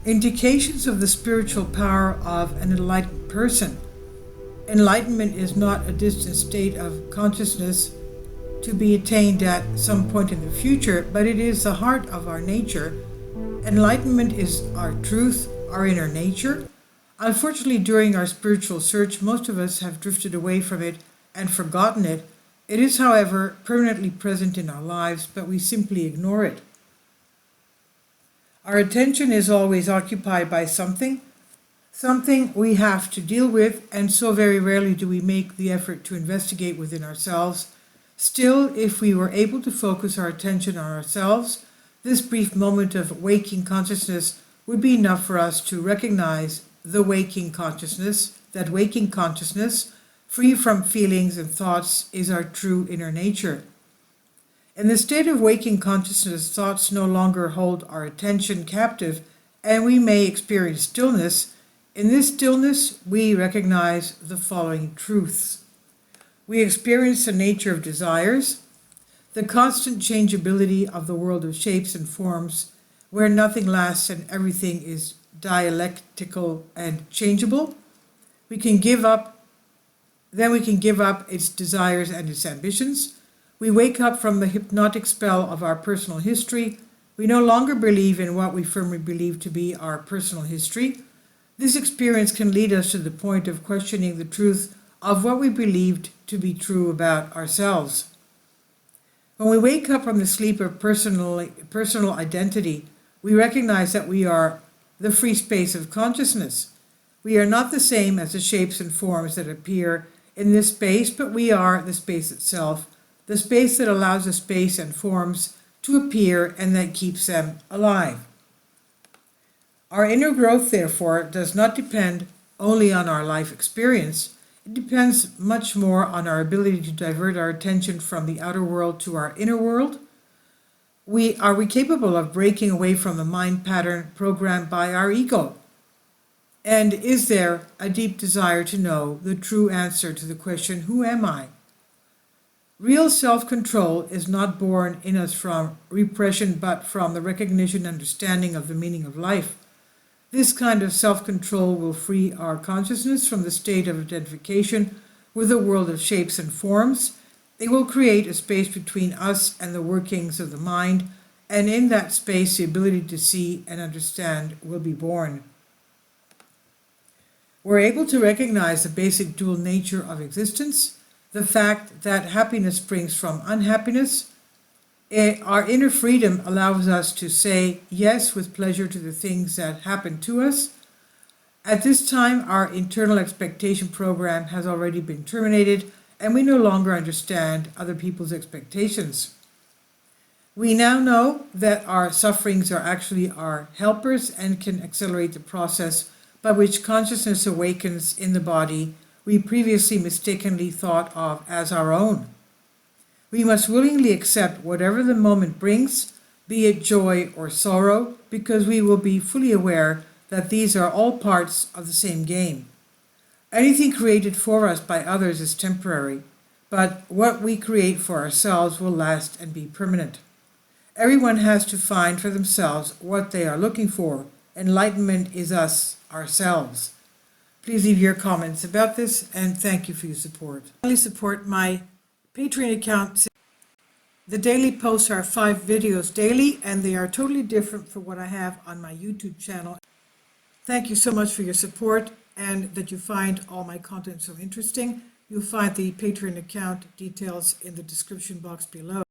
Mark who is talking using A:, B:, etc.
A: Indications of the spiritual power of an enlightened person. Enlightenment is not a distant state of consciousness to be attained at some point in the future, but it is the heart of our nature. Enlightenment is our truth, our inner nature. Unfortunately, during our spiritual search, most of us have drifted away from it and forgotten it. It is, however, permanently present in our lives, but we simply ignore it. Our attention is always occupied by something we have to deal with, and so very rarely do we make the effort to investigate within ourselves. Still, if we were able to focus our attention on ourselves, this brief moment of waking consciousness would be enough for us to recognize the waking consciousness, that waking consciousness, free from feelings and thoughts, is our true inner nature. In the state of waking consciousness, thoughts no longer hold our attention captive, and we may experience stillness. In this stillness, we recognize the following truths. We experience the nature of desires, the constant changeability of the world of shapes and forms, where nothing lasts and everything is dialectical and changeable. We can give up its desires and its ambitions. We wake up from the hypnotic spell of our personal history. We no longer believe in what we firmly believe to be our personal history. This experience can lead us to the point of questioning the truth of what we believed to be true about ourselves. When we wake up from the sleep of personal identity, we recognize that we are the free space of consciousness. We are not the same as the shapes and forms that appear in this space, but we are the space itself, the space that allows the space and forms to appear and that keeps them alive. Our inner growth, therefore, does not depend only on our life experience. It depends much more on our ability to divert our attention from the outer world to our inner world. Are we capable of breaking away from the mind pattern programmed by our ego? And is there a deep desire to know the true answer to the question, who am I? Real self-control is not born in us from repression, but from the recognition and understanding of the meaning of life. This kind of self-control will free our consciousness from the state of identification with the world of shapes and forms. It will create a space between us and the workings of the mind, and in that space the ability to see and understand will be born. We're able to recognize the basic dual nature of existence, the fact that happiness springs from unhappiness. Our inner freedom allows us to say yes with pleasure to the things that happen to us. At this time, our internal expectation program has already been terminated, and we no longer understand other people's expectations. We now know that our sufferings are actually our helpers and can accelerate the process by which consciousness awakens in the body we previously mistakenly thought of as our own. We must willingly accept whatever the moment brings, be it joy or sorrow, because we will be fully aware that these are all parts of the same game. Anything created for us by others is temporary, but what we create for ourselves will last and be permanent. Everyone has to find for themselves what they are looking for. Enlightenment is us, ourselves. Please leave your comments about this, and thank you for your support. Please support my Patreon account. The daily posts are 5 videos daily, and they are totally different from what I have on my YouTube channel. Thank you so much for your support, and that you find all my content so interesting. You'll find the Patreon account details in the description box below.